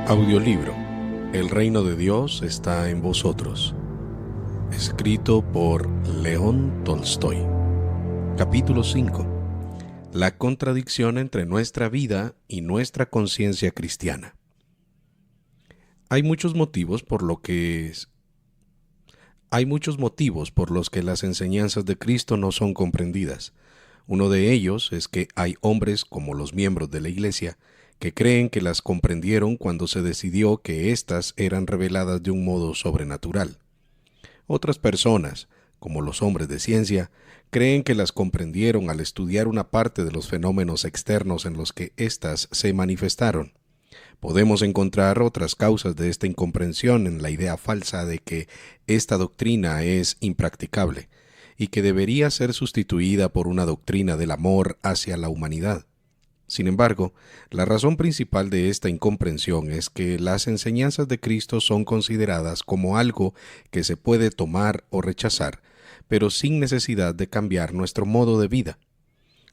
Audiolibro El reino de Dios está en vosotros. Escrito por León Tolstoy. Capítulo 5. La contradicción entre nuestra vida y nuestra conciencia cristiana. Hay muchos motivos por los que las enseñanzas de Cristo no son comprendidas. Uno de ellos es que hay hombres, como los miembros de la Iglesia, que creen que las comprendieron cuando se decidió que éstas eran reveladas de un modo sobrenatural. Otras personas, como los hombres de ciencia, creen que las comprendieron al estudiar una parte de los fenómenos externos en los que éstas se manifestaron. Podemos encontrar otras causas de esta incomprensión en la idea falsa de que esta doctrina es impracticable y que debería ser sustituida por una doctrina del amor hacia la humanidad. Sin embargo, la razón principal de esta incomprensión es que las enseñanzas de Cristo son consideradas como algo que se puede tomar o rechazar, pero sin necesidad de cambiar nuestro modo de vida.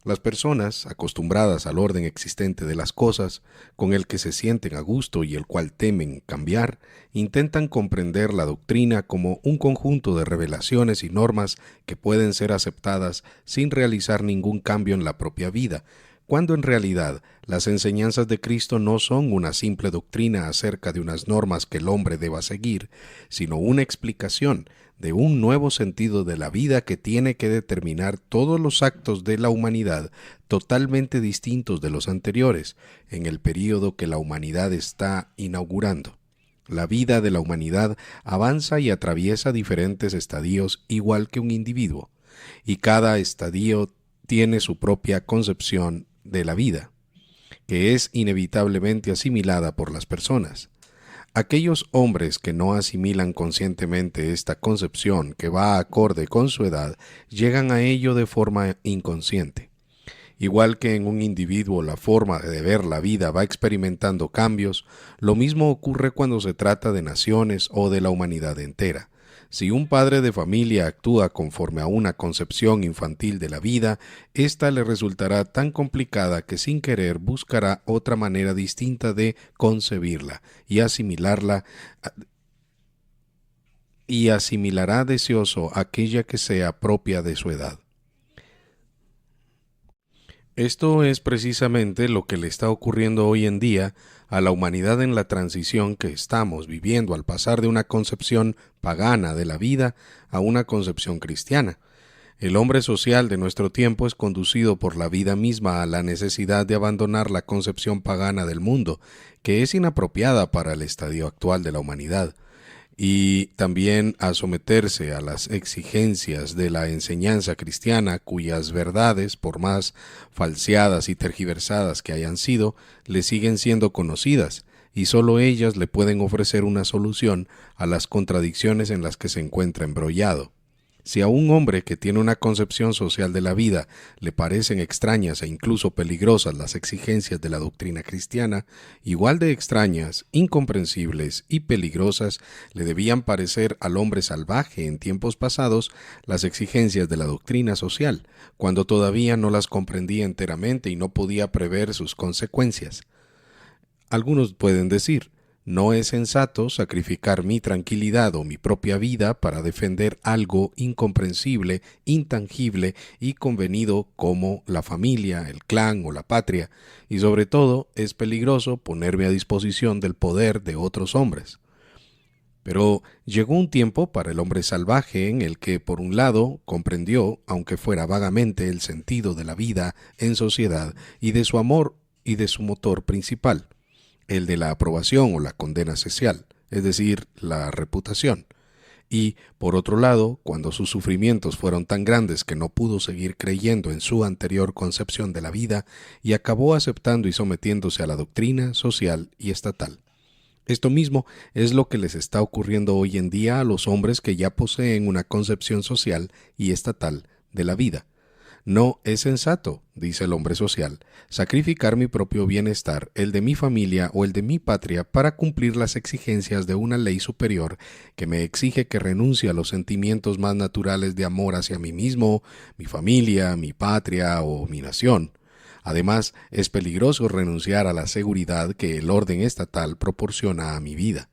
Las personas, acostumbradas al orden existente de las cosas, con el que se sienten a gusto y el cual temen cambiar, intentan comprender la doctrina como un conjunto de revelaciones y normas que pueden ser aceptadas sin realizar ningún cambio en la propia vida, cuando en realidad las enseñanzas de Cristo no son una simple doctrina acerca de unas normas que el hombre deba seguir, sino una explicación de un nuevo sentido de la vida que tiene que determinar todos los actos de la humanidad totalmente distintos de los anteriores, en el período que la humanidad está inaugurando. La vida de la humanidad avanza y atraviesa diferentes estadios igual que un individuo, y cada estadio tiene su propia concepción de la vida, que es inevitablemente asimilada por las personas. Aquellos hombres que no asimilan conscientemente esta concepción que va acorde con su edad, llegan a ello de forma inconsciente. Igual que en un individuo la forma de ver la vida va experimentando cambios, lo mismo ocurre cuando se trata de naciones o de la humanidad entera. Si un padre de familia actúa conforme a una concepción infantil de la vida, ésta le resultará tan complicada que sin querer buscará otra manera distinta de concebirla y asimilará deseoso aquella que sea propia de su edad. Esto es precisamente lo que le está ocurriendo hoy en día a la humanidad en la transición que estamos viviendo al pasar de una concepción pagana de la vida a una concepción cristiana. El hombre social de nuestro tiempo es conducido por la vida misma a la necesidad de abandonar la concepción pagana del mundo, que es inapropiada para el estadio actual de la humanidad, y también a someterse a las exigencias de la enseñanza cristiana, cuyas verdades, por más falseadas y tergiversadas que hayan sido, le siguen siendo conocidas, y sólo ellas le pueden ofrecer una solución a las contradicciones en las que se encuentra embrollado. Si a un hombre que tiene una concepción social de la vida le parecen extrañas e incluso peligrosas las exigencias de la doctrina cristiana, igual de extrañas, incomprensibles y peligrosas le debían parecer al hombre salvaje en tiempos pasados las exigencias de la doctrina social, cuando todavía no las comprendía enteramente y no podía prever sus consecuencias. Algunos pueden decir: no es sensato sacrificar mi tranquilidad o mi propia vida para defender algo incomprensible, intangible y convenido como la familia, el clan o la patria, y sobre todo es peligroso ponerme a disposición del poder de otros hombres. Pero llegó un tiempo para el hombre salvaje en el que, por un lado, comprendió, aunque fuera vagamente, el sentido de la vida en sociedad y de su amor y de su motor principal, el de la aprobación o la condena social, es decir, la reputación. Y, por otro lado, cuando sus sufrimientos fueron tan grandes que no pudo seguir creyendo en su anterior concepción de la vida y acabó aceptando y sometiéndose a la doctrina social y estatal. Esto mismo es lo que les está ocurriendo hoy en día a los hombres que ya poseen una concepción social y estatal de la vida. No es sensato, dice el hombre social, sacrificar mi propio bienestar, el de mi familia o el de mi patria para cumplir las exigencias de una ley superior que me exige que renuncie a los sentimientos más naturales de amor hacia mí mismo, mi familia, mi patria o mi nación. Además, es peligroso renunciar a la seguridad que el orden estatal proporciona a mi vida.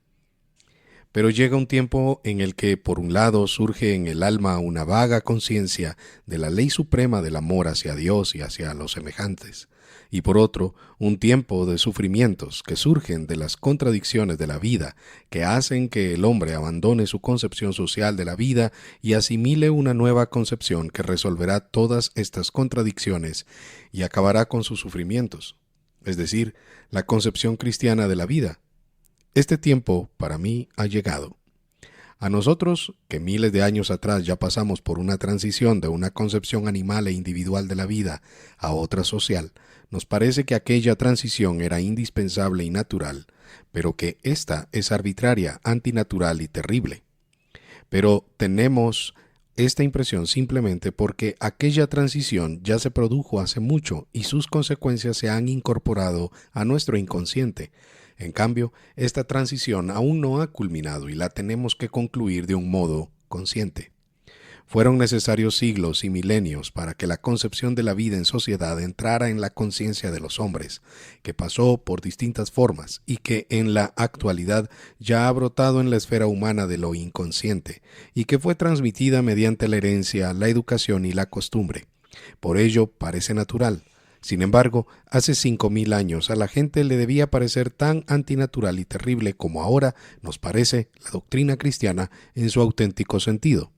Pero llega un tiempo en el que, por un lado, surge en el alma una vaga conciencia de la ley suprema del amor hacia Dios y hacia los semejantes, y por otro, un tiempo de sufrimientos que surgen de las contradicciones de la vida, que hacen que el hombre abandone su concepción social de la vida y asimile una nueva concepción que resolverá todas estas contradicciones y acabará con sus sufrimientos, es decir, la concepción cristiana de la vida. Este tiempo, para mí, ha llegado. A nosotros, que miles de años atrás ya pasamos por una transición de una concepción animal e individual de la vida a otra social, nos parece que aquella transición era indispensable y natural, pero que esta es arbitraria, antinatural y terrible. Pero tenemos esta impresión simplemente porque aquella transición ya se produjo hace mucho y sus consecuencias se han incorporado a nuestro inconsciente. En cambio, esta transición aún no ha culminado y la tenemos que concluir de un modo consciente. Fueron necesarios siglos y milenios para que la concepción de la vida en sociedad entrara en la conciencia de los hombres, que pasó por distintas formas y que en la actualidad ya ha brotado en la esfera humana de lo inconsciente y que fue transmitida mediante la herencia, la educación y la costumbre. Por ello, parece natural. Sin embargo, hace 5000 años a la gente le debía parecer tan antinatural y terrible como ahora nos parece la doctrina cristiana en su auténtico sentido.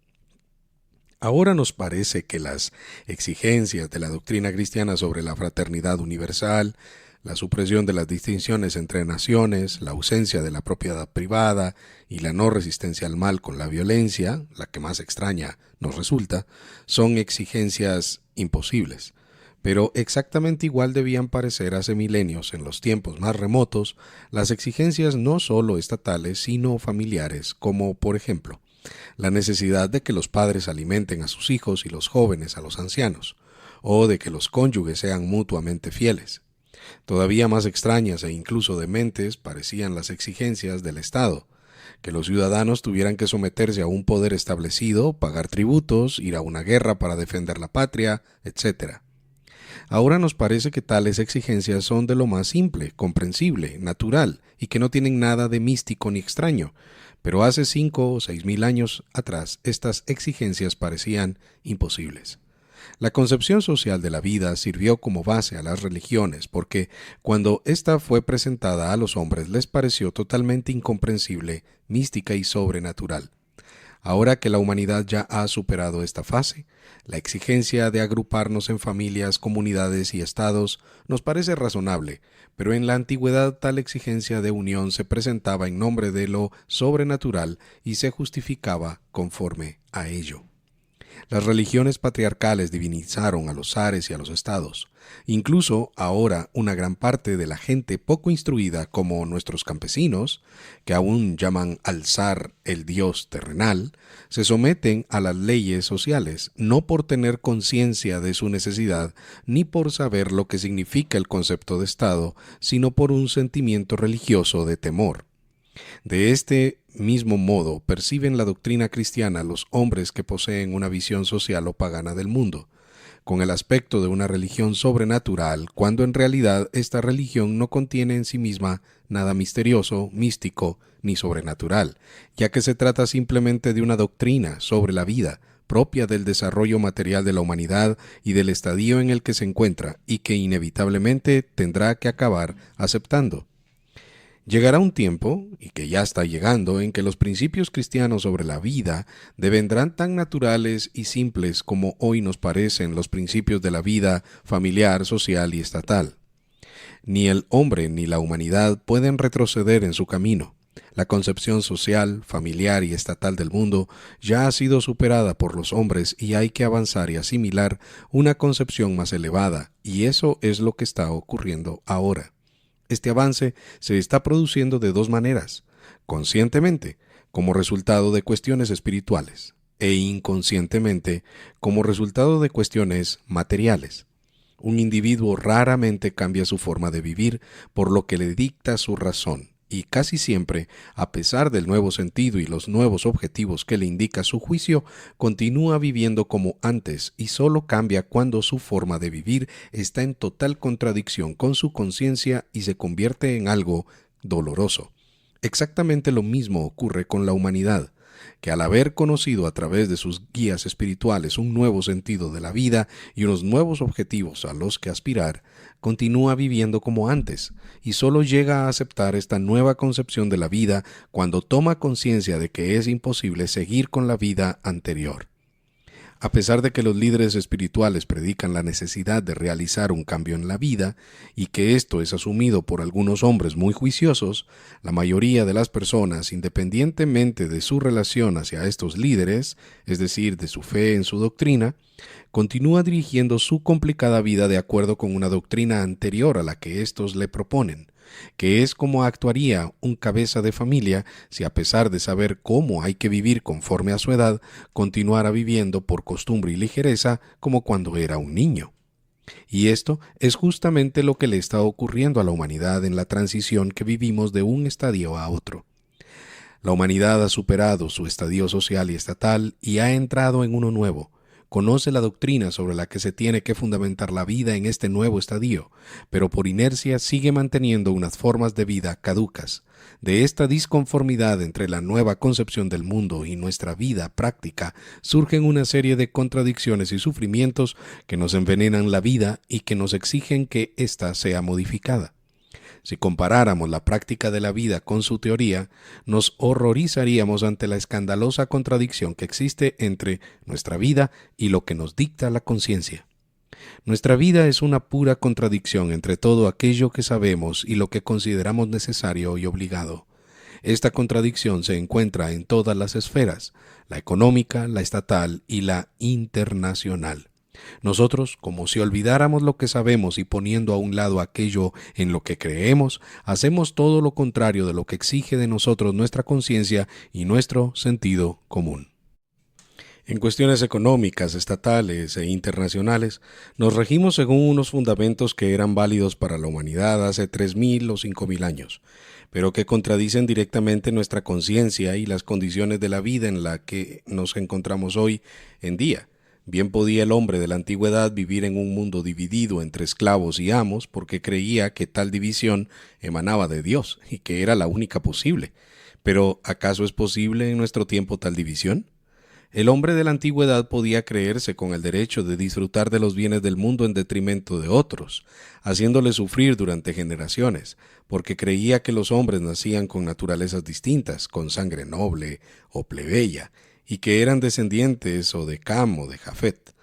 Ahora nos parece que las exigencias de la doctrina cristiana sobre la fraternidad universal, la supresión de las distinciones entre naciones, la ausencia de la propiedad privada y la no resistencia al mal con la violencia, la que más extraña nos resulta, son exigencias imposibles. Pero exactamente igual debían parecer hace milenios, en los tiempos más remotos, las exigencias no solo estatales, sino familiares, como, por ejemplo, la necesidad de que los padres alimenten a sus hijos y los jóvenes a los ancianos, o de que los cónyuges sean mutuamente fieles. Todavía más extrañas e incluso dementes parecían las exigencias del Estado, que los ciudadanos tuvieran que someterse a un poder establecido, pagar tributos, ir a una guerra para defender la patria, etc. Ahora nos parece que tales exigencias son de lo más simple, comprensible, natural, y que no tienen nada de místico ni extraño, pero hace 5 o 6,000 años atrás estas exigencias parecían imposibles. La concepción social de la vida sirvió como base a las religiones porque cuando ésta fue presentada a los hombres les pareció totalmente incomprensible, mística y sobrenatural. Ahora que la humanidad ya ha superado esta fase, la exigencia de agruparnos en familias, comunidades y estados nos parece razonable, pero en la antigüedad tal exigencia de unión se presentaba en nombre de lo sobrenatural y se justificaba conforme a ello. Las religiones patriarcales divinizaron a los zares y a los estados. Incluso ahora una gran parte de la gente poco instruida, como nuestros campesinos, que aún llaman al zar el dios terrenal, se someten a las leyes sociales, no por tener conciencia de su necesidad, ni por saber lo que significa el concepto de Estado, sino por un sentimiento religioso de temor. De este mismo modo perciben la doctrina cristiana los hombres que poseen una visión social o pagana del mundo, con el aspecto de una religión sobrenatural, cuando en realidad esta religión no contiene en sí misma nada misterioso, místico ni sobrenatural, ya que se trata simplemente de una doctrina sobre la vida, propia del desarrollo material de la humanidad y del estadio en el que se encuentra, y que inevitablemente tendrá que acabar aceptando. Llegará un tiempo, y que ya está llegando, en que los principios cristianos sobre la vida devendrán tan naturales y simples como hoy nos parecen los principios de la vida familiar, social y estatal. Ni el hombre ni la humanidad pueden retroceder en su camino. La concepción social, familiar y estatal del mundo ya ha sido superada por los hombres y hay que avanzar y asimilar una concepción más elevada, y eso es lo que está ocurriendo ahora. Este avance se está produciendo de dos maneras: conscientemente, como resultado de cuestiones espirituales, e inconscientemente, como resultado de cuestiones materiales. Un individuo raramente cambia su forma de vivir por lo que le dicta su razón, y casi siempre, a pesar del nuevo sentido y los nuevos objetivos que le indica su juicio, continúa viviendo como antes y solo cambia cuando su forma de vivir está en total contradicción con su conciencia y se convierte en algo doloroso. Exactamente lo mismo ocurre con la humanidad, que al haber conocido a través de sus guías espirituales un nuevo sentido de la vida y unos nuevos objetivos a los que aspirar, continúa viviendo como antes y solo llega a aceptar esta nueva concepción de la vida cuando toma conciencia de que es imposible seguir con la vida anterior. A pesar de que los líderes espirituales predican la necesidad de realizar un cambio en la vida y que esto es asumido por algunos hombres muy juiciosos, la mayoría de las personas, independientemente de su relación hacia estos líderes, es decir, de su fe en su doctrina, continúa dirigiendo su complicada vida de acuerdo con una doctrina anterior a la que éstos le proponen, que es como actuaría un cabeza de familia si a pesar de saber cómo hay que vivir conforme a su edad, continuara viviendo por costumbre y ligereza como cuando era un niño. Y esto es justamente lo que le está ocurriendo a la humanidad en la transición que vivimos de un estadio a otro. La humanidad ha superado su estadio social y estatal y ha entrado en uno nuevo. Conoce la doctrina sobre la que se tiene que fundamentar la vida en este nuevo estadio, pero por inercia sigue manteniendo unas formas de vida caducas. De esta disconformidad entre la nueva concepción del mundo y nuestra vida práctica surgen una serie de contradicciones y sufrimientos que nos envenenan la vida y que nos exigen que ésta sea modificada. Si comparáramos la práctica de la vida con su teoría, nos horrorizaríamos ante la escandalosa contradicción que existe entre nuestra vida y lo que nos dicta la conciencia. Nuestra vida es una pura contradicción entre todo aquello que sabemos y lo que consideramos necesario y obligado. Esta contradicción se encuentra en todas las esferas, la económica, la estatal y la internacional. Nosotros, como si olvidáramos lo que sabemos y poniendo a un lado aquello en lo que creemos, hacemos todo lo contrario de lo que exige de nosotros nuestra conciencia y nuestro sentido común. En cuestiones económicas, estatales e internacionales, nos regimos según unos fundamentos que eran válidos para la humanidad hace 3.000 o 5.000 años, pero que contradicen directamente nuestra conciencia y las condiciones de la vida en la que nos encontramos hoy en día. Bien podía el hombre de la antigüedad vivir en un mundo dividido entre esclavos y amos porque creía que tal división emanaba de Dios y que era la única posible. Pero, ¿acaso es posible en nuestro tiempo tal división? El hombre de la antigüedad podía creerse con el derecho de disfrutar de los bienes del mundo en detrimento de otros, haciéndole sufrir durante generaciones, porque creía que los hombres nacían con naturalezas distintas, con sangre noble o plebeya, y que eran descendientes o de Cam o de Jafet.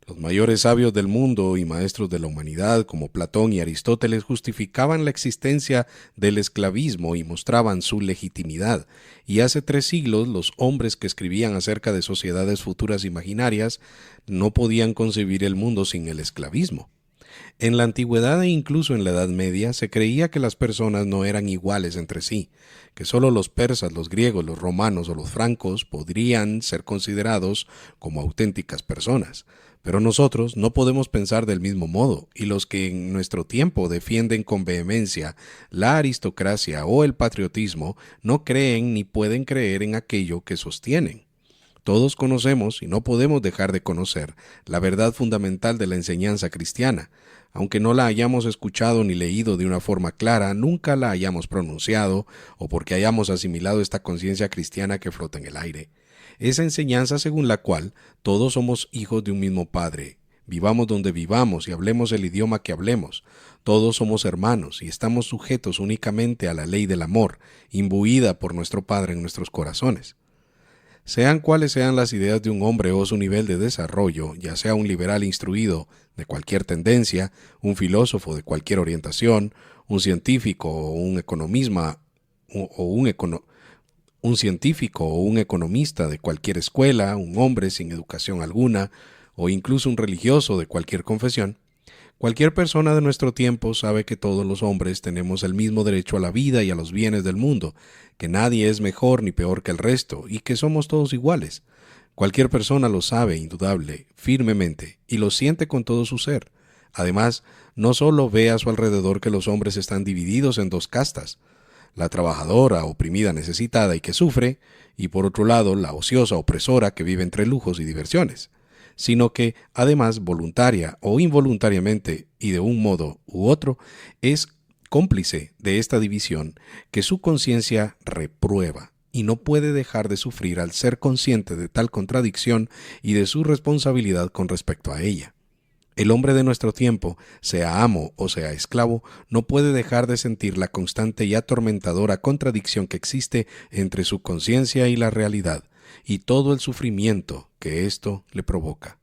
Los mayores sabios del mundo y maestros de la humanidad, como Platón y Aristóteles, justificaban la existencia del esclavismo y mostraban su legitimidad, y hace 3 siglos los hombres que escribían acerca de sociedades futuras imaginarias no podían concebir el mundo sin el esclavismo. En la antigüedad e incluso en la Edad Media se creía que las personas no eran iguales entre sí, que solo los persas, los griegos, los romanos o los francos podrían ser considerados como auténticas personas. Pero nosotros no podemos pensar del mismo modo, y los que en nuestro tiempo defienden con vehemencia la aristocracia o el patriotismo no creen ni pueden creer en aquello que sostienen. Todos conocemos, y no podemos dejar de conocer, la verdad fundamental de la enseñanza cristiana. Aunque no la hayamos escuchado ni leído de una forma clara, nunca la hayamos pronunciado, o porque hayamos asimilado esta conciencia cristiana que flota en el aire. Esa enseñanza según la cual todos somos hijos de un mismo Padre, vivamos donde vivamos y hablemos el idioma que hablemos. Todos somos hermanos y estamos sujetos únicamente a la ley del amor, imbuida por nuestro Padre en nuestros corazones. Sean cuales sean las ideas de un hombre o su nivel de desarrollo, ya sea un liberal instruido de cualquier tendencia, un filósofo de cualquier orientación, un científico o un economista de cualquier escuela, un hombre sin educación alguna, o incluso un religioso de cualquier confesión, cualquier persona de nuestro tiempo sabe que todos los hombres tenemos el mismo derecho a la vida y a los bienes del mundo, que nadie es mejor ni peor que el resto y que somos todos iguales. Cualquier persona lo sabe indudable, firmemente, y lo siente con todo su ser. Además, no solo ve a su alrededor que los hombres están divididos en 2 castas. la trabajadora oprimida necesitada y que sufre, y por otro lado la ociosa opresora que vive entre lujos y diversiones, sino que, además, voluntaria o involuntariamente y de un modo u otro, es cómplice de esta división que su conciencia reprueba y no puede dejar de sufrir al ser consciente de tal contradicción y de su responsabilidad con respecto a ella. El hombre de nuestro tiempo, sea amo o sea esclavo, no puede dejar de sentir la constante y atormentadora contradicción que existe entre su conciencia y la realidad, y todo el sufrimiento que esto le provoca.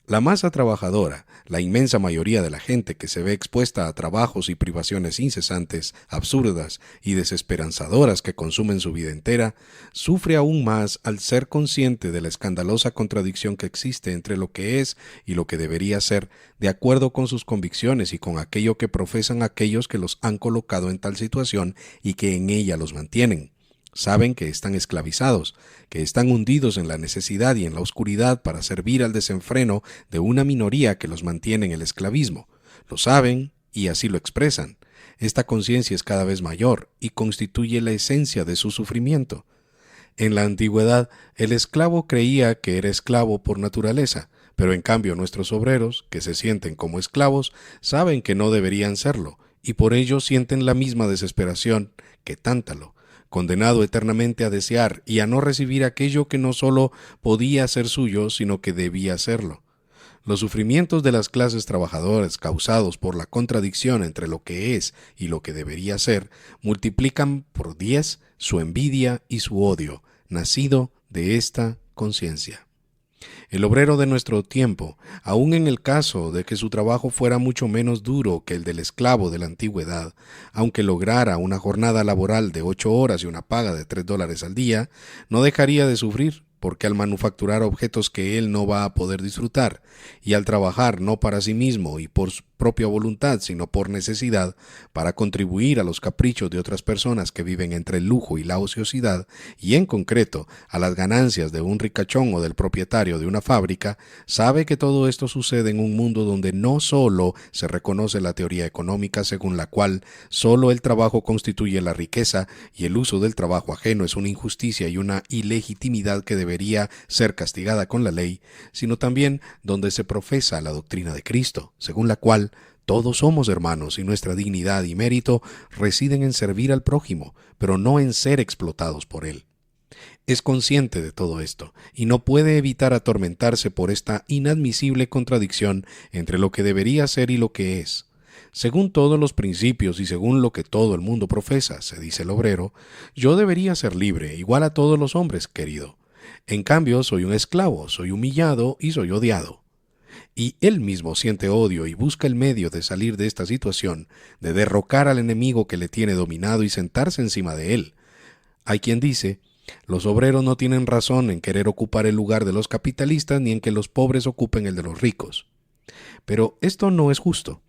La masa trabajadora, la inmensa mayoría de la gente que se ve expuesta a trabajos y privaciones incesantes, absurdas y desesperanzadoras que consumen su vida entera, sufre aún más al ser consciente de la escandalosa contradicción que existe entre lo que es y lo que debería ser, de acuerdo con sus convicciones y con aquello que profesan aquellos que los han colocado en tal situación y que en ella los mantienen. Saben que están esclavizados, que están hundidos en la necesidad y en la oscuridad para servir al desenfreno de una minoría que los mantiene en el esclavismo. Lo saben y así lo expresan. Esta conciencia es cada vez mayor y constituye la esencia de su sufrimiento. En la antigüedad, el esclavo creía que era esclavo por naturaleza, pero en cambio nuestros obreros, que se sienten como esclavos, saben que no deberían serlo, y por ello sienten la misma desesperación que Tántalo, condenado eternamente a desear y a no recibir aquello que no sólo podía ser suyo, sino que debía serlo. Los sufrimientos de las clases trabajadoras causados por la contradicción entre lo que es y lo que debería ser, multiplican por 10 su envidia y su odio, nacido de esta conciencia. El obrero de nuestro tiempo, aun en el caso de que su trabajo fuera mucho menos duro que el del esclavo de la antigüedad, aunque lograra una jornada laboral de 8 horas y una paga de $3 al día, no dejaría de sufrir, porque al manufacturar objetos que él no va a poder disfrutar, y al trabajar no para sí mismo y por su propia voluntad, sino por necesidad, para contribuir a los caprichos de otras personas que viven entre el lujo y la ociosidad, y en concreto a las ganancias de un ricachón o del propietario de una fábrica, sabe que todo esto sucede en un mundo donde no solo se reconoce la teoría económica según la cual solo el trabajo constituye la riqueza y el uso del trabajo ajeno es una injusticia y una ilegitimidad que debería ser castigada con la ley, sino también donde se profesa la doctrina de Cristo, según la cual todos somos hermanos y nuestra dignidad y mérito residen en servir al prójimo, pero no en ser explotados por él. Es consciente de todo esto y no puede evitar atormentarse por esta inadmisible contradicción entre lo que debería ser y lo que es. Según todos los principios y según lo que todo el mundo profesa, se dice el obrero, yo debería ser libre, igual a todos los hombres, querido. En cambio, soy un esclavo, soy humillado y soy odiado. Y él mismo siente odio y busca el medio de salir de esta situación, de derrocar al enemigo que le tiene dominado y sentarse encima de él. Hay quien dice, los obreros no tienen razón en querer ocupar el lugar de los capitalistas ni en que los pobres ocupen el de los ricos. Pero esto no es justo.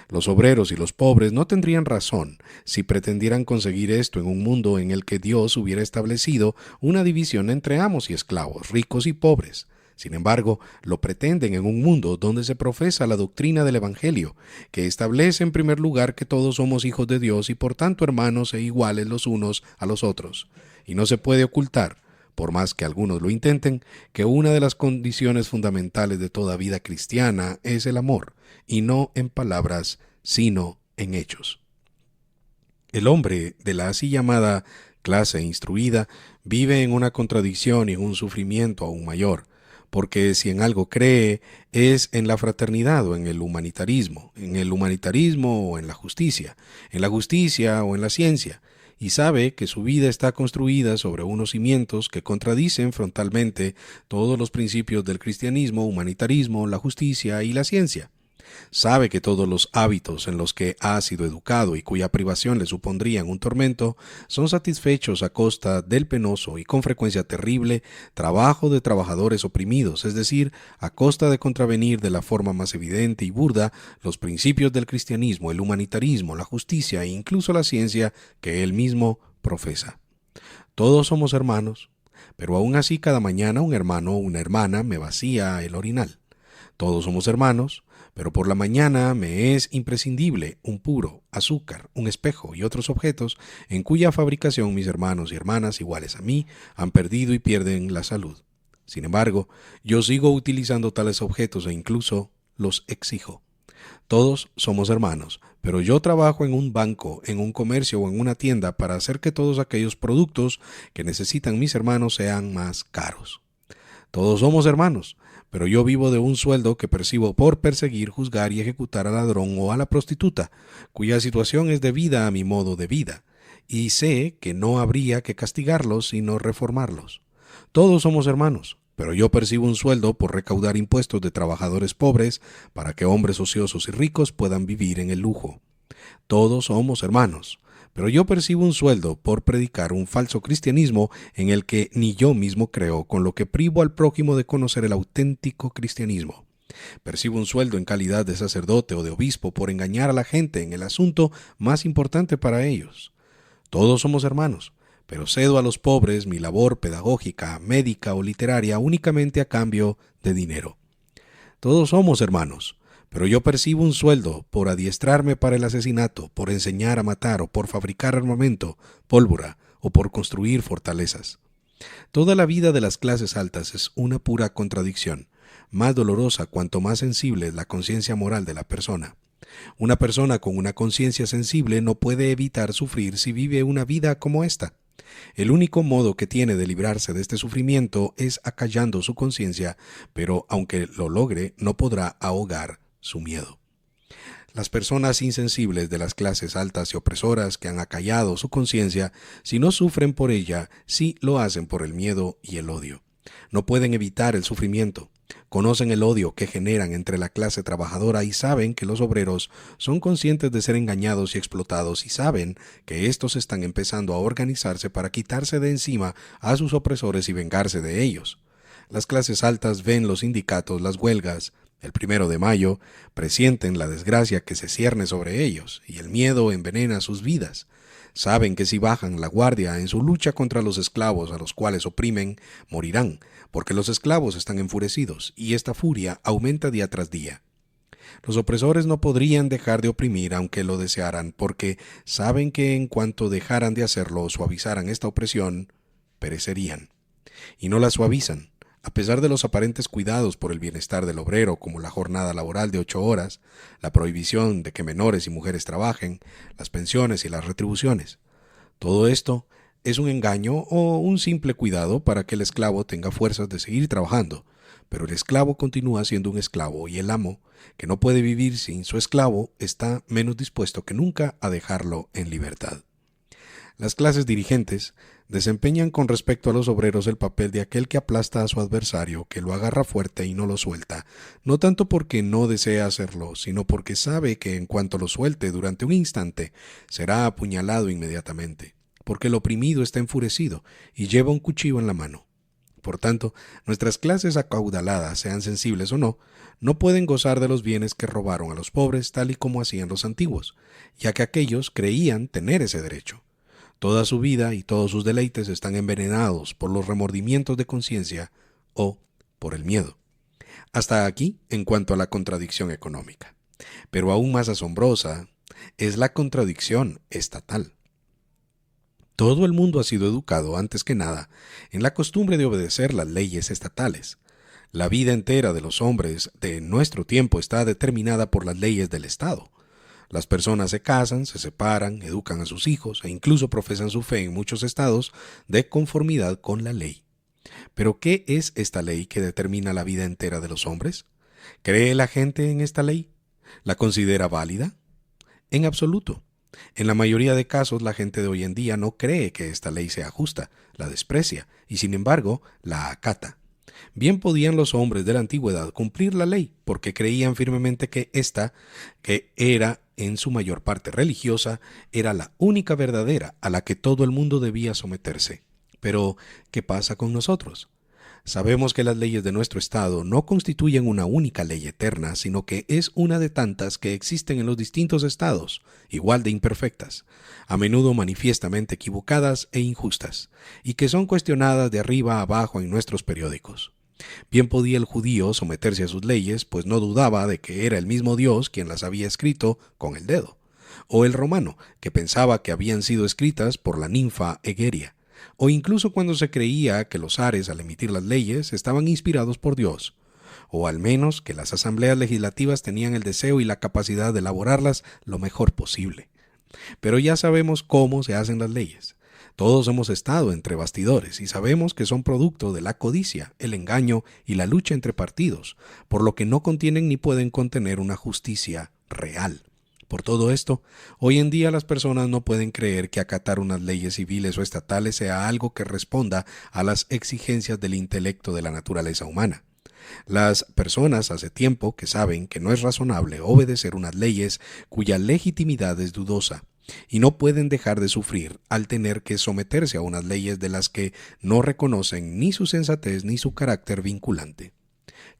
Los obreros y los pobres no tendrían razón si pretendieran conseguir esto en un mundo en el que Dios hubiera establecido una división entre amos y esclavos, ricos y pobres. Sin embargo, lo pretenden en un mundo donde se profesa la doctrina del Evangelio, que establece en primer lugar que todos somos hijos de Dios y por tanto hermanos e iguales los unos a los otros. Y no se puede ocultar, por más que algunos lo intenten, que una de las condiciones fundamentales de toda vida cristiana es el amor, y no en palabras, sino en hechos. El hombre de la así llamada clase instruida vive en una contradicción y en un sufrimiento aún mayor, porque si en algo cree es en la fraternidad o en el humanitarismo o en la justicia o en la ciencia, y sabe que su vida está construida sobre unos cimientos que contradicen frontalmente todos los principios del cristianismo, humanitarismo, la justicia y la ciencia. Sabe que todos los hábitos en los que ha sido educado y cuya privación le supondrían un tormento son satisfechos a costa del penoso y con frecuencia terrible trabajo de trabajadores oprimidos, es decir, a costa de contravenir de la forma más evidente y burda los principios del cristianismo, el humanitarismo, la justicia e incluso la ciencia que él mismo profesa. Todos somos hermanos, pero aún así cada mañana un hermano o una hermana me vacía el orinal. Todos somos hermanos, pero por la mañana me es imprescindible un puro, azúcar, un espejo y otros objetos en cuya fabricación mis hermanos y hermanas iguales a mí han perdido y pierden la salud. Sin embargo, yo sigo utilizando tales objetos e incluso los exijo. Todos somos hermanos, pero yo trabajo en un banco, en un comercio o en una tienda para hacer que todos aquellos productos que necesitan mis hermanos sean más caros. Todos somos hermanos, pero yo vivo de un sueldo que percibo por perseguir, juzgar y ejecutar al ladrón o a la prostituta, cuya situación es debida a mi modo de vida, y sé que no habría que castigarlos sino reformarlos. Todos somos hermanos, pero yo percibo un sueldo por recaudar impuestos de trabajadores pobres para que hombres ociosos y ricos puedan vivir en el lujo. Todos somos hermanos, pero yo percibo un sueldo por predicar un falso cristianismo en el que ni yo mismo creo, con lo que privo al prójimo de conocer el auténtico cristianismo. Percibo un sueldo en calidad de sacerdote o de obispo por engañar a la gente en el asunto más importante para ellos. Todos somos hermanos, pero cedo a los pobres mi labor pedagógica, médica o literaria únicamente a cambio de dinero. Todos somos hermanos, pero yo percibo un sueldo por adiestrarme para el asesinato, por enseñar a matar o por fabricar armamento, pólvora o por construir fortalezas. Toda la vida de las clases altas es una pura contradicción, más dolorosa cuanto más sensible es la conciencia moral de la persona. Una persona con una conciencia sensible no puede evitar sufrir si vive una vida como esta. El único modo que tiene de librarse de este sufrimiento es acallando su conciencia, pero aunque lo logre, no podrá ahogar su miedo. Las personas insensibles de las clases altas y opresoras que han acallado su conciencia, si no sufren por ella, sí lo hacen por el miedo y el odio. No pueden evitar el sufrimiento. Conocen el odio que generan entre la clase trabajadora y saben que los obreros son conscientes de ser engañados y explotados y saben que estos están empezando a organizarse para quitarse de encima a sus opresores y vengarse de ellos. Las clases altas ven los sindicatos, las huelgas, el 1 de mayo, presienten la desgracia que se cierne sobre ellos y el miedo envenena sus vidas. Saben que si bajan la guardia en su lucha contra los esclavos a los cuales oprimen, morirán, porque los esclavos están enfurecidos y esta furia aumenta día tras día. Los opresores no podrían dejar de oprimir aunque lo desearan, porque saben que en cuanto dejaran de hacerlo o suavizaran esta opresión, perecerían. Y no la suavizan. A pesar de los aparentes cuidados por el bienestar del obrero, como la jornada laboral de 8 horas, la prohibición de que menores y mujeres trabajen, las pensiones y las retribuciones. Todo esto es un engaño o un simple cuidado para que el esclavo tenga fuerzas de seguir trabajando, pero el esclavo continúa siendo un esclavo y el amo, que no puede vivir sin su esclavo, está menos dispuesto que nunca a dejarlo en libertad. Las clases dirigentes desempeñan con respecto a los obreros el papel de aquel que aplasta a su adversario, que lo agarra fuerte y no lo suelta, no tanto porque no desea hacerlo, sino porque sabe que en cuanto lo suelte durante un instante, será apuñalado inmediatamente, porque el oprimido está enfurecido y lleva un cuchillo en la mano. Por tanto, nuestras clases acaudaladas, sean sensibles o no, no pueden gozar de los bienes que robaron a los pobres tal y como hacían los antiguos, ya que aquellos creían tener ese derecho. Toda su vida y todos sus deleites están envenenados por los remordimientos de conciencia o por el miedo. Hasta aquí en cuanto a la contradicción económica. Pero aún más asombrosa es la contradicción estatal. Todo el mundo ha sido educado, antes que nada, en la costumbre de obedecer las leyes estatales. La vida entera de los hombres de nuestro tiempo está determinada por las leyes del Estado. Las personas se casan, se separan, educan a sus hijos e incluso profesan su fe en muchos estados de conformidad con la ley. ¿Pero qué es esta ley que determina la vida entera de los hombres? ¿Cree la gente en esta ley? ¿La considera válida? En absoluto. En la mayoría de casos la gente de hoy en día no cree que esta ley sea justa, la desprecia y sin embargo la acata. Bien podían los hombres de la antigüedad cumplir la ley porque creían firmemente que esta, que era en su mayor parte religiosa, era la única verdadera a la que todo el mundo debía someterse. Pero, ¿qué pasa con nosotros? Sabemos que las leyes de nuestro Estado no constituyen una única ley eterna, sino que es una de tantas que existen en los distintos estados, igual de imperfectas, a menudo manifiestamente equivocadas e injustas, y que son cuestionadas de arriba a abajo en nuestros periódicos. Bien podía el judío someterse a sus leyes, pues no dudaba de que era el mismo Dios quien las había escrito con el dedo, o el romano, que pensaba que habían sido escritas por la ninfa Egeria, o incluso cuando se creía que los zares al emitir las leyes estaban inspirados por Dios, o al menos que las asambleas legislativas tenían el deseo y la capacidad de elaborarlas lo mejor posible. Pero ya sabemos cómo se hacen las leyes. Todos hemos estado entre bastidores y sabemos que son producto de la codicia, el engaño y la lucha entre partidos, por lo que no contienen ni pueden contener una justicia real. Por todo esto, hoy en día las personas no pueden creer que acatar unas leyes civiles o estatales sea algo que responda a las exigencias del intelecto de la naturaleza humana. Las personas hace tiempo que saben que no es razonable obedecer unas leyes cuya legitimidad es dudosa, y no pueden dejar de sufrir al tener que someterse a unas leyes de las que no reconocen ni su sensatez ni su carácter vinculante.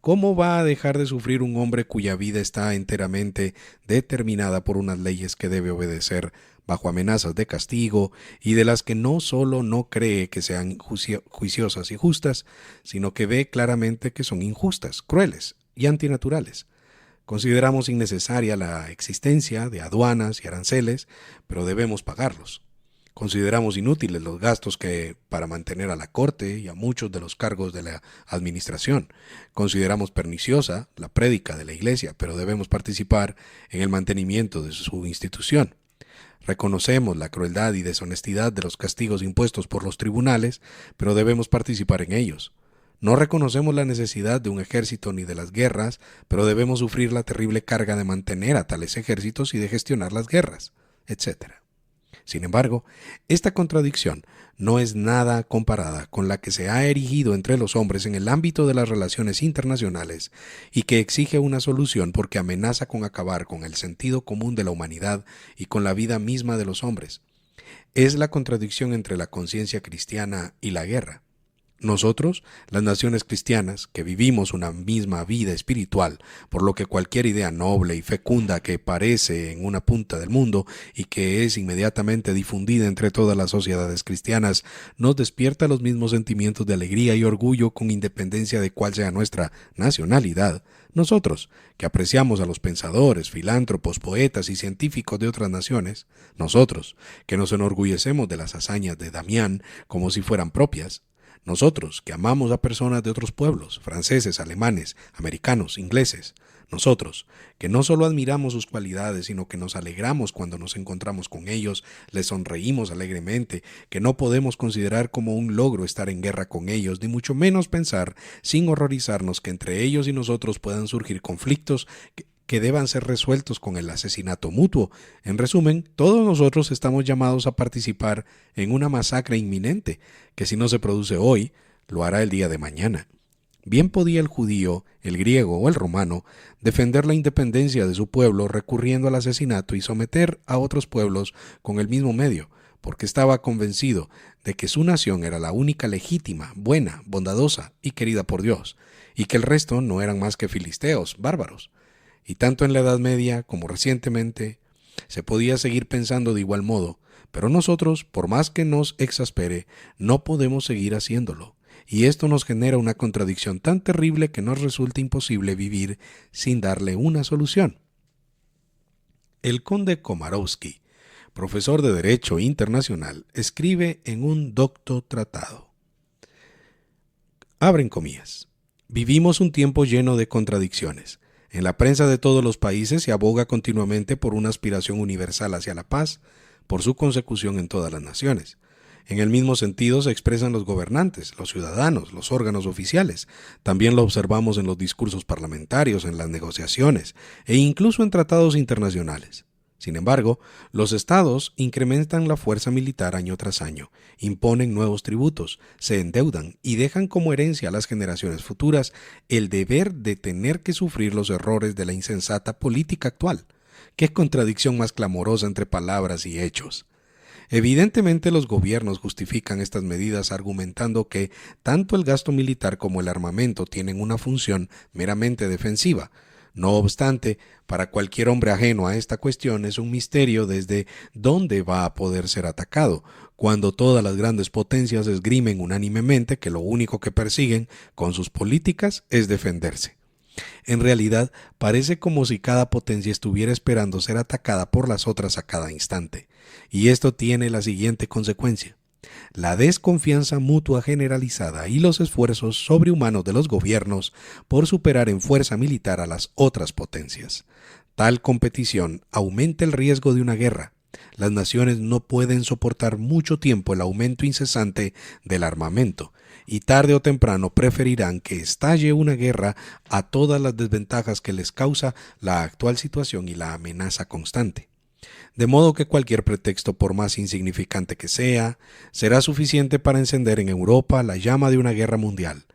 ¿Cómo va a dejar de sufrir un hombre cuya vida está enteramente determinada por unas leyes que debe obedecer bajo amenazas de castigo y de las que no solo no cree que sean juiciosas y justas, sino que ve claramente que son injustas, crueles y antinaturales? Consideramos innecesaria la existencia de aduanas y aranceles, pero debemos pagarlos. Consideramos inútiles los gastos que para mantener a la corte y a muchos de los cargos de la administración. Consideramos perniciosa la prédica de la iglesia, pero debemos participar en el mantenimiento de su institución. Reconocemos la crueldad y deshonestidad de los castigos impuestos por los tribunales, pero debemos participar en ellos. No reconocemos la necesidad de un ejército ni de las guerras, pero debemos sufrir la terrible carga de mantener a tales ejércitos y de gestionar las guerras, etc. Sin embargo, esta contradicción no es nada comparada con la que se ha erigido entre los hombres en el ámbito de las relaciones internacionales y que exige una solución porque amenaza con acabar con el sentido común de la humanidad y con la vida misma de los hombres. Es la contradicción entre la conciencia cristiana y la guerra. Nosotros, las naciones cristianas, que vivimos una misma vida espiritual, por lo que cualquier idea noble y fecunda que aparece en una punta del mundo y que es inmediatamente difundida entre todas las sociedades cristianas, nos despierta los mismos sentimientos de alegría y orgullo con independencia de cuál sea nuestra nacionalidad. Nosotros, que apreciamos a los pensadores, filántropos, poetas y científicos de otras naciones, nosotros, que nos enorgullecemos de las hazañas de Damián como si fueran propias, nosotros, que amamos a personas de otros pueblos, franceses, alemanes, americanos, ingleses. Nosotros, que no solo admiramos sus cualidades, sino que nos alegramos cuando nos encontramos con ellos, les sonreímos alegremente, que no podemos considerar como un logro estar en guerra con ellos, ni mucho menos pensar, sin horrorizarnos, que entre ellos y nosotros puedan surgir conflictos que deban ser resueltos con el asesinato mutuo. En resumen, todos nosotros estamos llamados a participar en una masacre inminente, que si no se produce hoy, lo hará el día de mañana. Bien podía el judío, el griego o el romano defender la independencia de su pueblo recurriendo al asesinato y someter a otros pueblos con el mismo medio, porque estaba convencido de que su nación era la única legítima, buena, bondadosa y querida por Dios, y que el resto no eran más que filisteos, bárbaros. Y tanto en la Edad Media como recientemente se podía seguir pensando de igual modo, pero nosotros, por más que nos exaspere, no podemos seguir haciéndolo. Y esto nos genera una contradicción tan terrible que nos resulta imposible vivir sin darle una solución. El conde Komárowski, profesor de Derecho Internacional, escribe en un docto tratado. Abren comillas. Vivimos un tiempo lleno de contradicciones. En la prensa de todos los países se aboga continuamente por una aspiración universal hacia la paz, por su consecución en todas las naciones. En el mismo sentido se expresan los gobernantes, los ciudadanos, los órganos oficiales. También lo observamos en los discursos parlamentarios, en las negociaciones e incluso en tratados internacionales. Sin embargo, los estados incrementan la fuerza militar año tras año, imponen nuevos tributos, se endeudan y dejan como herencia a las generaciones futuras el deber de tener que sufrir los errores de la insensata política actual. ¡Qué contradicción más clamorosa entre palabras y hechos! Evidentemente los gobiernos justifican estas medidas argumentando que tanto el gasto militar como el armamento tienen una función meramente defensiva, No obstante, para cualquier hombre ajeno a esta cuestión es un misterio desde dónde va a poder ser atacado, cuando todas las grandes potencias esgrimen unánimemente que lo único que persiguen con sus políticas es defenderse. En realidad, parece como si cada potencia estuviera esperando ser atacada por las otras a cada instante, y esto tiene la siguiente consecuencia: la desconfianza mutua generalizada y los esfuerzos sobrehumanos de los gobiernos por superar en fuerza militar a las otras potencias. Tal competición aumenta el riesgo de una guerra. Las naciones no pueden soportar mucho tiempo el aumento incesante del armamento, y tarde o temprano preferirán que estalle una guerra a todas las desventajas que les causa la actual situación y la amenaza constante. De modo que cualquier pretexto, por más insignificante que sea, será suficiente para encender en Europa la llama de una guerra mundial.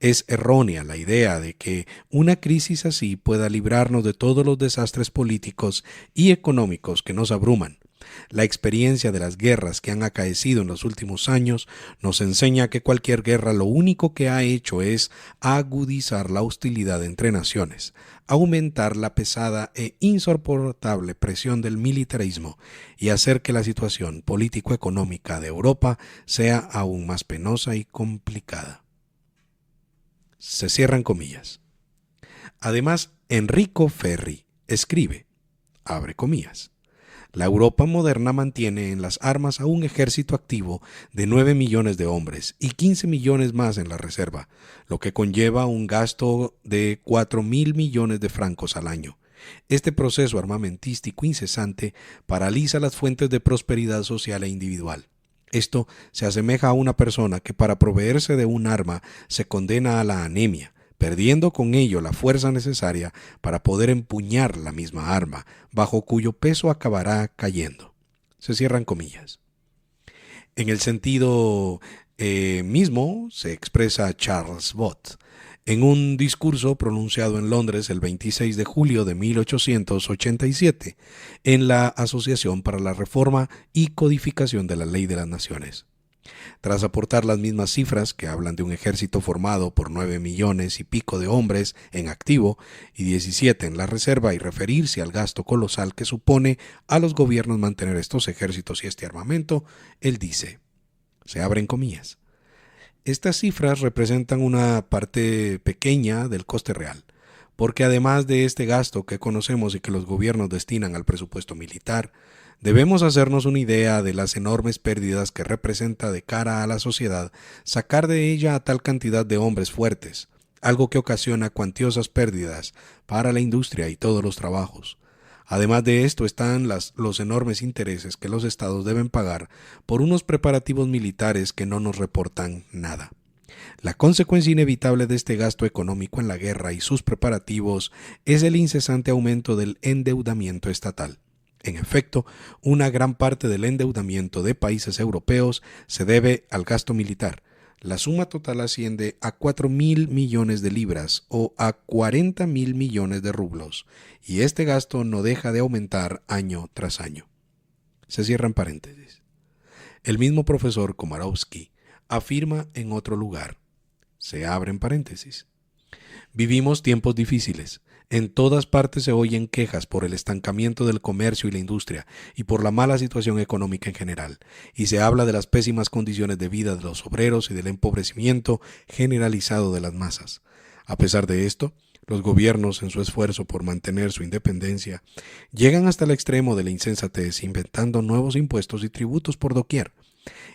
Es errónea la idea de que una crisis así pueda librarnos de todos los desastres políticos y económicos que nos abruman. La experiencia de las guerras que han acaecido en los últimos años nos enseña que cualquier guerra lo único que ha hecho es agudizar la hostilidad entre naciones, aumentar la pesada e insoportable presión del militarismo y hacer que la situación político-económica de Europa sea aún más penosa y complicada. Se cierran comillas. Además, Enrico Ferri escribe, abre comillas: la Europa moderna mantiene en las armas a un ejército activo de 9 millones de hombres y 15 millones más en la reserva, lo que conlleva un gasto de 4.000 millones de francos al año. Este proceso armamentístico incesante paraliza las fuentes de prosperidad social e individual. Esto se asemeja a una persona que para proveerse de un arma se condena a la anemia, perdiendo con ello la fuerza necesaria para poder empuñar la misma arma, bajo cuyo peso acabará cayendo. Se cierran comillas. En el sentido mismo se expresa Charles Bott en un discurso pronunciado en Londres el 26 de julio de 1887 en la Asociación para la Reforma y Codificación de la Ley de las Naciones. Tras aportar las mismas cifras que hablan de un ejército formado por 9 millones y pico de hombres en activo y 17 en la reserva, y referirse al gasto colosal que supone a los gobiernos mantener estos ejércitos y este armamento, él dice, se abren comillas: estas cifras representan una parte pequeña del coste real, porque además de este gasto que conocemos y que los gobiernos destinan al presupuesto militar, debemos hacernos una idea de las enormes pérdidas que representa de cara a la sociedad sacar de ella a tal cantidad de hombres fuertes, algo que ocasiona cuantiosas pérdidas para la industria y todos los trabajos. Además de esto están los enormes intereses que los estados deben pagar por unos preparativos militares que no nos reportan nada. La consecuencia inevitable de este gasto económico en la guerra y sus preparativos es el incesante aumento del endeudamiento estatal. En efecto, una gran parte del endeudamiento de países europeos se debe al gasto militar. La suma total asciende a 4.000 millones de libras o a 40.000 millones de rublos, y este gasto no deja de aumentar año tras año. Se cierran paréntesis. El mismo profesor Komárowski afirma en otro lugar, se abren paréntesis: vivimos tiempos difíciles. En todas partes se oyen quejas por el estancamiento del comercio y la industria y por la mala situación económica en general, y se habla de las pésimas condiciones de vida de los obreros y del empobrecimiento generalizado de las masas. A pesar de esto, los gobiernos, en su esfuerzo por mantener su independencia, llegan hasta el extremo de la insensatez, inventando nuevos impuestos y tributos por doquier,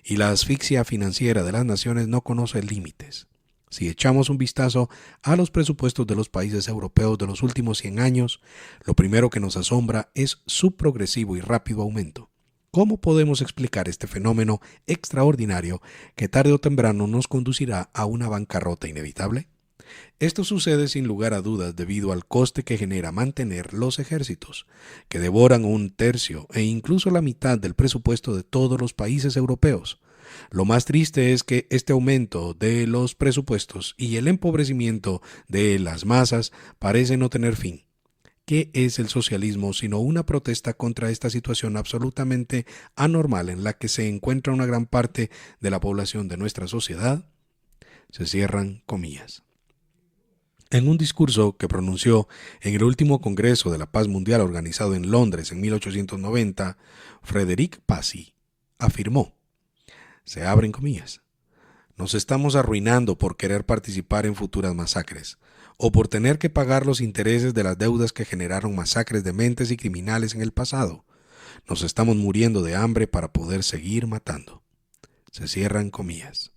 y la asfixia financiera de las naciones no conoce límites. Si echamos un vistazo a los presupuestos de los países europeos de los últimos 100 años, lo primero que nos asombra es su progresivo y rápido aumento. ¿Cómo podemos explicar este fenómeno extraordinario que tarde o temprano nos conducirá a una bancarrota inevitable? Esto sucede sin lugar a dudas debido al coste que genera mantener los ejércitos, que devoran un tercio e incluso la mitad del presupuesto de todos los países europeos. Lo más triste es que este aumento de los presupuestos y el empobrecimiento de las masas parece no tener fin. ¿Qué es el socialismo sino una protesta contra esta situación absolutamente anormal en la que se encuentra una gran parte de la población de nuestra sociedad? Se cierran comillas. En un discurso que pronunció en el último Congreso de la Paz Mundial organizado en Londres en 1890, Frédéric Passy afirmó, se abren comillas, nos estamos arruinando por querer participar en futuras masacres, o por tener que pagar los intereses de las deudas que generaron masacres de mentes y criminales en el pasado. Nos estamos muriendo de hambre para poder seguir matando. Se cierran comillas.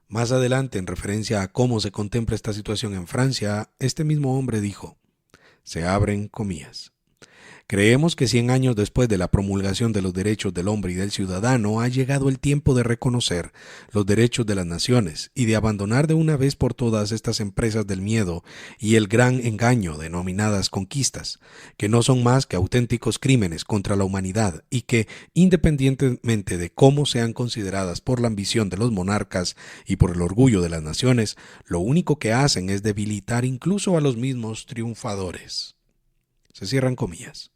Más adelante, en referencia a cómo se contempla esta situación en Francia, este mismo hombre dijo, se abren comillas. Creemos que 100 años después de la promulgación de los derechos del hombre y del ciudadano ha llegado el tiempo de reconocer los derechos de las naciones y de abandonar de una vez por todas estas empresas del miedo y el gran engaño denominadas conquistas, que no son más que auténticos crímenes contra la humanidad y que, independientemente de cómo sean consideradas por la ambición de los monarcas y por el orgullo de las naciones, lo único que hacen es debilitar incluso a los mismos triunfadores. Se cierran comillas.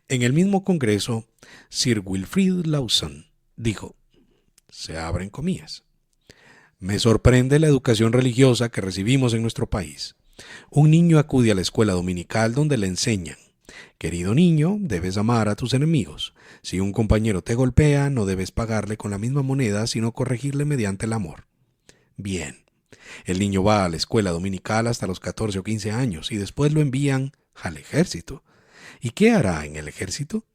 En el mismo Congreso, Sir Wilfrid Lawson dijo, se abren comillas, me sorprende la educación religiosa que recibimos en nuestro país. Un niño acude a la escuela dominical donde le enseñan, querido niño, debes amar a tus enemigos. Si un compañero te golpea, no debes pagarle con la misma moneda, sino corregirle mediante el amor. Bien, el niño va a la escuela dominical hasta los 14 o 15 años y después lo envían al ejército. ¿Y qué hará en el ejército?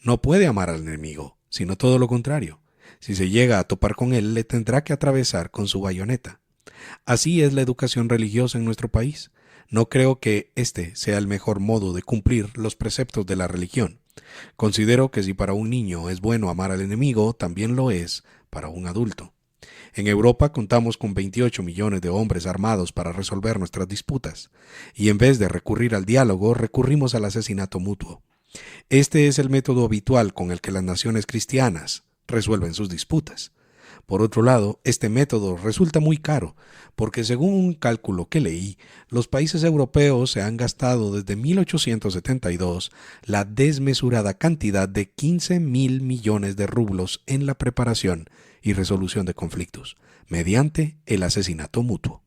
No puede amar al enemigo, sino todo lo contrario. Si se llega a topar con él, le tendrá que atravesar con su bayoneta. Así es la educación religiosa en nuestro país. No creo que este sea el mejor modo de cumplir los preceptos de la religión. Considero que si para un niño es bueno amar al enemigo, también lo es para un adulto. En Europa contamos con 28 millones de hombres armados para resolver nuestras disputas, y en vez de recurrir al diálogo, recurrimos al asesinato mutuo. Este es el método habitual con el que las naciones cristianas resuelven sus disputas. Por otro lado, este método resulta muy caro, porque según un cálculo que leí, los países europeos se han gastado desde 1872 la desmesurada cantidad de 15.000 millones de rublos en la preparación y resolución de conflictos, mediante el asesinato mutuo.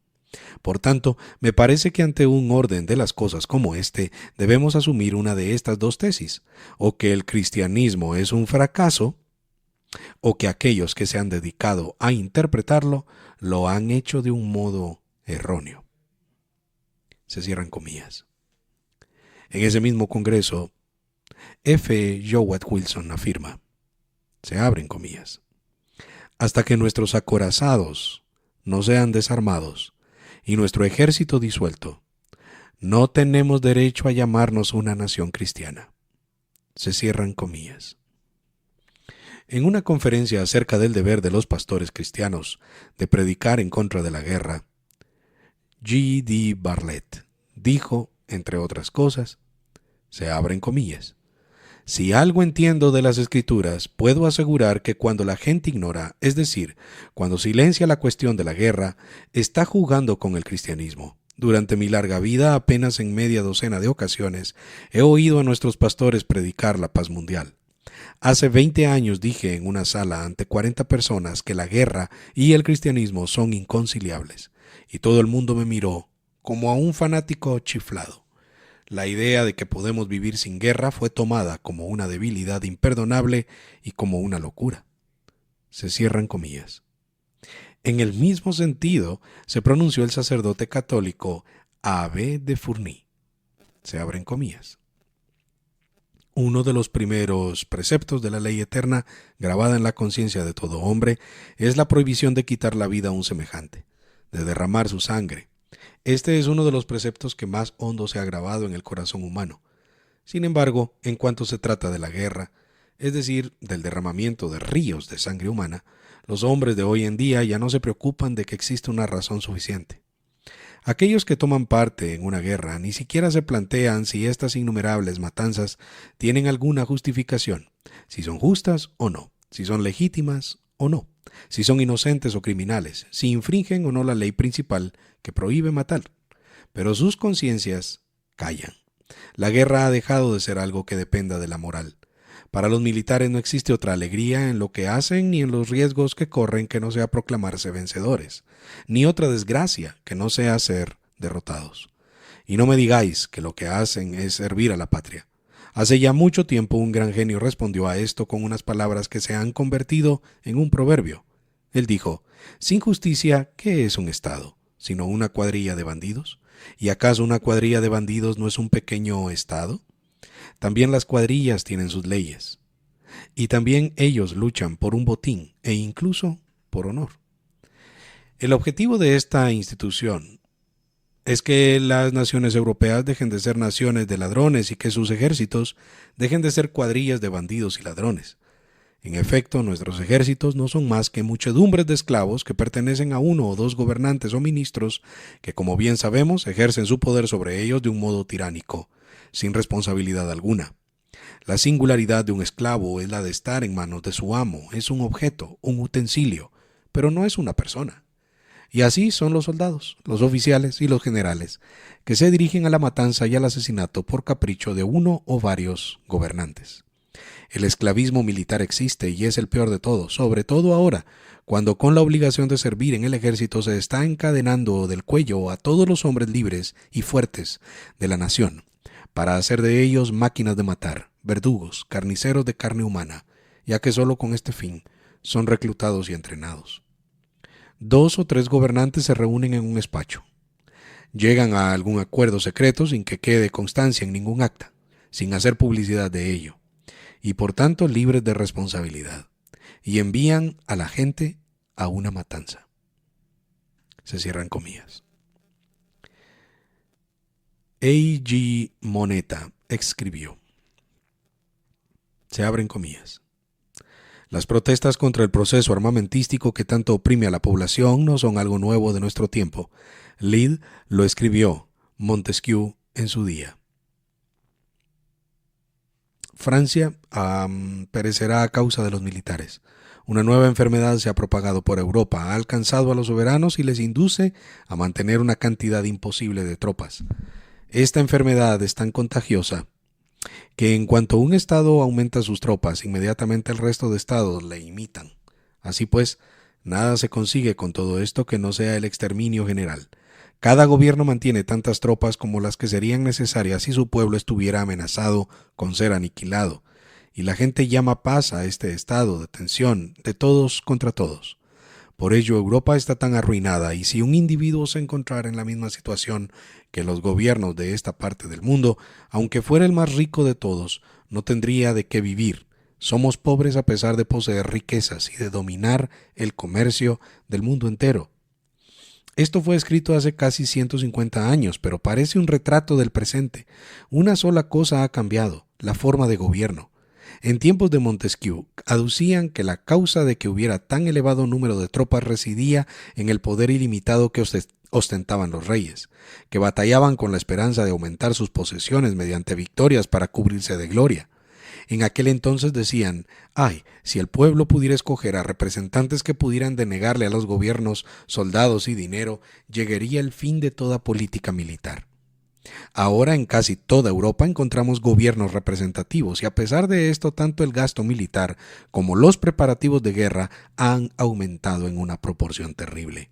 Por tanto, me parece que ante un orden de las cosas como este, debemos asumir una de estas dos tesis, o que el cristianismo es un fracaso, o que aquellos que se han dedicado a interpretarlo lo han hecho de un modo erróneo. Se cierran comillas. En ese mismo congreso, F. Jowett Wilson afirma, se abren comillas, hasta que nuestros acorazados no sean desarmados y nuestro ejército disuelto, no tenemos derecho a llamarnos una nación cristiana. Se cierran comillas. En una conferencia acerca del deber de los pastores cristianos de predicar en contra de la guerra, G. D. Bartlett dijo, entre otras cosas, se abren comillas, si algo entiendo de las Escrituras, puedo asegurar que cuando la gente ignora, es decir, cuando silencia la cuestión de la guerra, está jugando con el cristianismo. Durante mi larga vida, apenas en media docena de ocasiones, he oído a nuestros pastores predicar la paz mundial. Hace 20 años dije en una sala ante 40 personas que la guerra y el cristianismo son inconciliables, y todo el mundo me miró como a un fanático chiflado. La idea de que podemos vivir sin guerra fue tomada como una debilidad imperdonable y como una locura. Se cierran comillas. En el mismo sentido se pronunció el sacerdote católico Abbé de Fourny. Se abren comillas. Uno de los primeros preceptos de la ley eterna, grabada en la conciencia de todo hombre, es la prohibición de quitar la vida a un semejante, de derramar su sangre. Este es uno de los preceptos que más hondo se ha grabado en el corazón humano. Sin embargo, en cuanto se trata de la guerra, es decir, del derramamiento de ríos de sangre humana, los hombres de hoy en día ya no se preocupan de que exista una razón suficiente. Aquellos que toman parte en una guerra ni siquiera se plantean si estas innumerables matanzas tienen alguna justificación, si son justas o no, si son legítimas o no, si son inocentes o criminales, si infringen o no la ley principal que prohíbe matar. Pero sus conciencias callan. La guerra ha dejado de ser algo que dependa de la moral. Para los militares no existe otra alegría en lo que hacen ni en los riesgos que corren que no sea proclamarse vencedores, ni otra desgracia que no sea ser derrotados. Y no me digáis que lo que hacen es servir a la patria. Hace ya mucho tiempo un gran genio respondió a esto con unas palabras que se han convertido en un proverbio. Él dijo: sin justicia, ¿qué es un Estado? ¿Sino una cuadrilla de bandidos? ¿Y acaso una cuadrilla de bandidos no es un pequeño Estado? También las cuadrillas tienen sus leyes. Y también ellos luchan por un botín e incluso por honor. El objetivo de esta institución es que las naciones europeas dejen de ser naciones de ladrones y que sus ejércitos dejen de ser cuadrillas de bandidos y ladrones. En efecto, nuestros ejércitos no son más que muchedumbres de esclavos que pertenecen a uno o dos gobernantes o ministros que, como bien sabemos, ejercen su poder sobre ellos de un modo tiránico, sin responsabilidad alguna. La singularidad de un esclavo es la de estar en manos de su amo, es un objeto, un utensilio, pero no es una persona. Y así son los soldados, los oficiales y los generales, que se dirigen a la matanza y al asesinato por capricho de uno o varios gobernantes. El esclavismo militar existe y es el peor de todos, sobre todo ahora, cuando con la obligación de servir en el ejército se está encadenando del cuello a todos los hombres libres y fuertes de la nación, para hacer de ellos máquinas de matar, verdugos, carniceros de carne humana, ya que solo con este fin son reclutados y entrenados. 2 o 3 gobernantes se reúnen en un despacho. Llegan a algún acuerdo secreto sin que quede constancia en ningún acta, sin hacer publicidad de ello, y por tanto libres de responsabilidad, y envían a la gente a una matanza. Se cierran comillas. A.G. Moneta escribió, se abren comillas: las protestas contra el proceso armamentístico que tanto oprime a la población no son algo nuevo de nuestro tiempo. Lidd lo escribió, Montesquieu en su día. Francia perecerá a causa de los militares. Una nueva enfermedad se ha propagado por Europa, ha alcanzado a los soberanos y les induce a mantener una cantidad imposible de tropas. Esta enfermedad es tan contagiosa que en cuanto un estado aumenta sus tropas, inmediatamente el resto de estados le imitan. Así pues, nada se consigue con todo esto que no sea el exterminio general. Cada gobierno mantiene tantas tropas como las que serían necesarias si su pueblo estuviera amenazado con ser aniquilado, y la gente llama paz a este estado de tensión de todos contra todos. Por ello, Europa está tan arruinada, y si un individuo se encontrara en la misma situación que los gobiernos de esta parte del mundo, aunque fuera el más rico de todos, no tendría de qué vivir. Somos pobres a pesar de poseer riquezas y de dominar el comercio del mundo entero. Esto fue escrito hace casi 150 años, pero parece un retrato del presente. Una sola cosa ha cambiado: la forma de gobierno. En tiempos de Montesquieu, aducían que la causa de que hubiera tan elevado número de tropas residía en el poder ilimitado que ostentaban los reyes, que batallaban con la esperanza de aumentar sus posesiones mediante victorias para cubrirse de gloria. En aquel entonces decían: ay, si el pueblo pudiera escoger a representantes que pudieran denegarle a los gobiernos soldados y dinero, llegaría el fin de toda política militar. Ahora en casi toda Europa encontramos gobiernos representativos y a pesar de esto tanto el gasto militar como los preparativos de guerra han aumentado en una proporción terrible.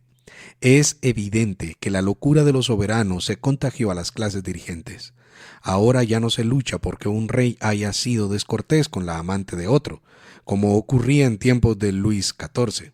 Es evidente que la locura de los soberanos se contagió a las clases dirigentes. Ahora ya no se lucha porque un rey haya sido descortés con la amante de otro, como ocurría en tiempos de Luis XIV.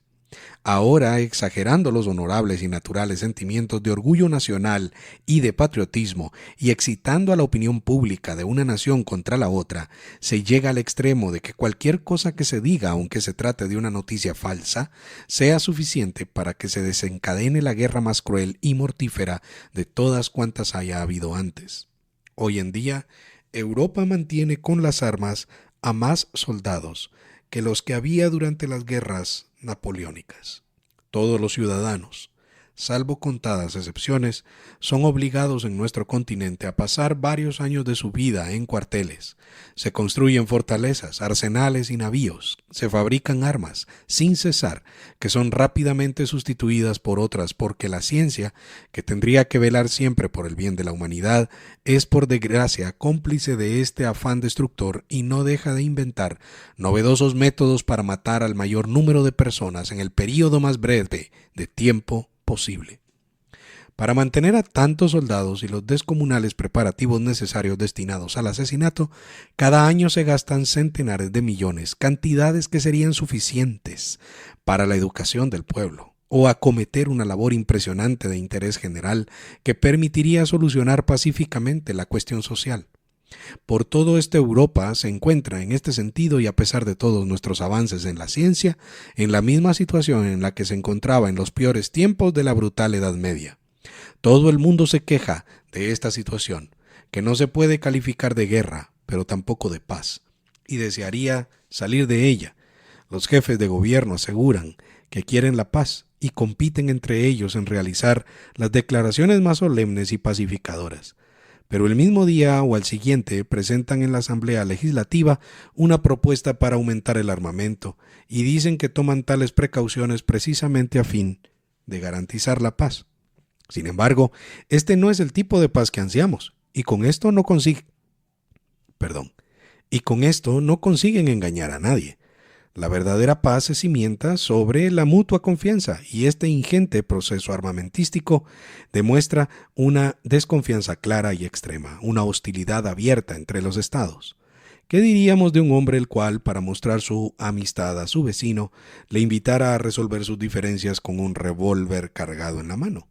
Ahora, exagerando los honorables y naturales sentimientos de orgullo nacional y de patriotismo, y excitando a la opinión pública de una nación contra la otra, se llega al extremo de que cualquier cosa que se diga, aunque se trate de una noticia falsa, sea suficiente para que se desencadene la guerra más cruel y mortífera de todas cuantas haya habido antes. Hoy en día, Europa mantiene con las armas a más soldados que los que había durante las guerras napoleónicas. Todos los ciudadanos, salvo contadas excepciones, son obligados en nuestro continente a pasar varios años de su vida en cuarteles. Se construyen fortalezas, arsenales y navíos. Se fabrican armas, sin cesar, que son rápidamente sustituidas por otras porque la ciencia, que tendría que velar siempre por el bien de la humanidad, es por desgracia cómplice de este afán destructor y no deja de inventar novedosos métodos para matar al mayor número de personas en el período más breve de tiempo posible. Para mantener a tantos soldados y los descomunales preparativos necesarios destinados al asesinato, cada año se gastan centenares de millones, cantidades que serían suficientes para la educación del pueblo o acometer una labor impresionante de interés general que permitiría solucionar pacíficamente la cuestión social. Por todo esta Europa se encuentra en este sentido y a pesar de todos nuestros avances en la ciencia, en la misma situación en la que se encontraba en los peores tiempos de la brutal Edad Media. Todo el mundo se queja de esta situación, que no se puede calificar de guerra, pero tampoco de paz, y desearía salir de ella. Los jefes de gobierno aseguran que quieren la paz y compiten entre ellos en realizar las declaraciones más solemnes y pacificadoras. Pero el mismo día o al siguiente presentan en la Asamblea Legislativa una propuesta para aumentar el armamento y dicen que toman tales precauciones precisamente a fin de garantizar la paz. Sin embargo, este no es el tipo de paz que ansiamos, y con esto no consiguen engañar a nadie. La verdadera paz se cimienta sobre la mutua confianza, y este ingente proceso armamentístico demuestra una desconfianza clara y extrema, una hostilidad abierta entre los estados. ¿Qué diríamos de un hombre el cual, para mostrar su amistad a su vecino, le invitara a resolver sus diferencias con un revólver cargado en la mano?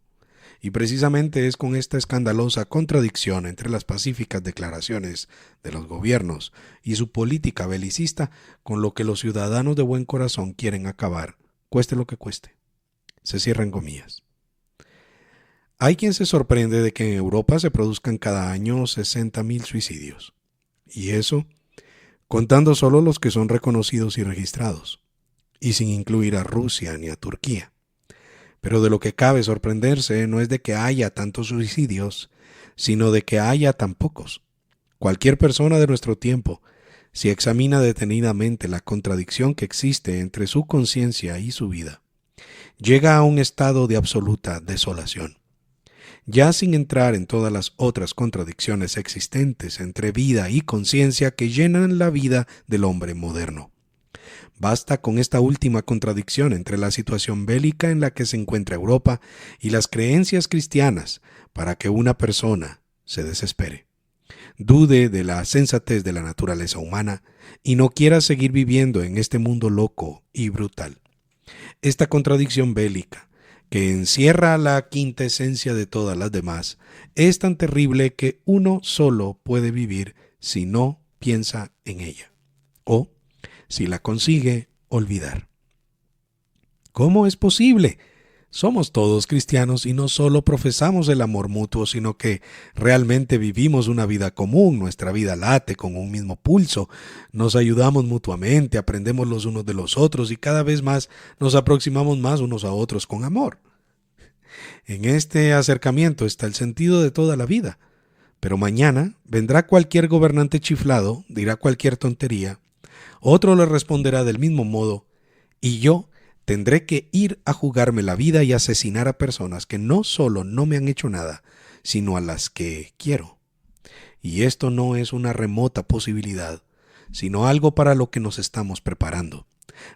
Y precisamente es con esta escandalosa contradicción entre las pacíficas declaraciones de los gobiernos y su política belicista con lo que los ciudadanos de buen corazón quieren acabar, cueste lo que cueste. Se cierran comillas. Hay quien se sorprende de que en Europa se produzcan cada año 60,000 suicidios. Y eso, contando solo los que son reconocidos y registrados, y sin incluir a Rusia ni a Turquía. Pero de lo que cabe sorprenderse no es de que haya tantos suicidios, sino de que haya tan pocos. Cualquier persona de nuestro tiempo, si examina detenidamente la contradicción que existe entre su conciencia y su vida, llega a un estado de absoluta desolación. Ya sin entrar en todas las otras contradicciones existentes entre vida y conciencia que llenan la vida del hombre moderno. Basta con esta última contradicción entre la situación bélica en la que se encuentra Europa y las creencias cristianas para que una persona se desespere, dude de la sensatez de la naturaleza humana y no quiera seguir viviendo en este mundo loco y brutal. Esta contradicción bélica, que encierra la quintesencia de todas las demás, es tan terrible que uno solo puede vivir si no piensa en ella, o si la consigue olvidar. ¿Cómo es posible? Somos todos cristianos y no solo profesamos el amor mutuo, sino que realmente vivimos una vida común, nuestra vida late con un mismo pulso, nos ayudamos mutuamente, aprendemos los unos de los otros y cada vez más nos aproximamos más unos a otros con amor. En este acercamiento está el sentido de toda la vida, pero mañana vendrá cualquier gobernante chiflado, dirá cualquier tontería, otro le responderá del mismo modo, y yo tendré que ir a jugarme la vida y asesinar a personas que no solo no me han hecho nada, sino a las que quiero. Y esto no es una remota posibilidad, sino algo para lo que nos estamos preparando.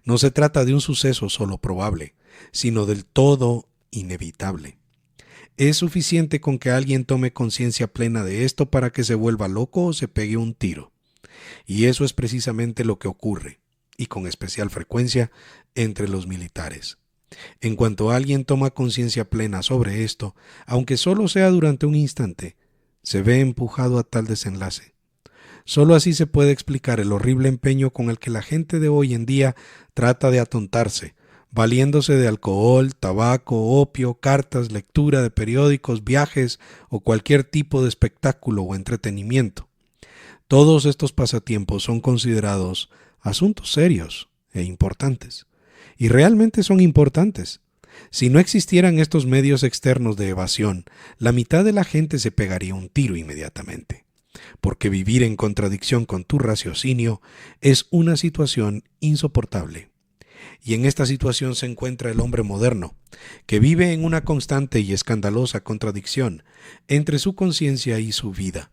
No se trata de un suceso solo probable, sino del todo inevitable. Es suficiente con que alguien tome conciencia plena de esto para que se vuelva loco o se pegue un tiro. Y eso es precisamente lo que ocurre, y con especial frecuencia, entre los militares. En cuanto alguien toma conciencia plena sobre esto, aunque solo sea durante un instante, se ve empujado a tal desenlace. Solo así se puede explicar el horrible empeño con el que la gente de hoy en día trata de atontarse, valiéndose de alcohol, tabaco, opio, cartas, lectura de periódicos, viajes o cualquier tipo de espectáculo o entretenimiento. Todos estos pasatiempos son considerados asuntos serios e importantes. Y realmente son importantes. Si no existieran estos medios externos de evasión, la mitad de la gente se pegaría un tiro inmediatamente. Porque vivir en contradicción con tu raciocinio es una situación insoportable. Y en esta situación se encuentra el hombre moderno, que vive en una constante y escandalosa contradicción entre su conciencia y su vida.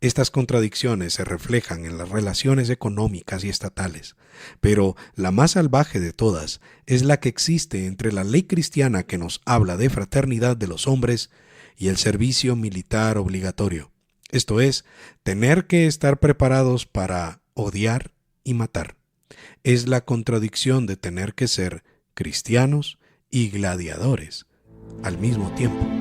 Estas contradicciones se reflejan en las relaciones económicas y estatales, pero la más salvaje de todas es la que existe entre la ley cristiana que nos habla de fraternidad de los hombres y el servicio militar obligatorio. Esto es, tener que estar preparados para odiar y matar. Es la contradicción de tener que ser cristianos y gladiadores al mismo tiempo.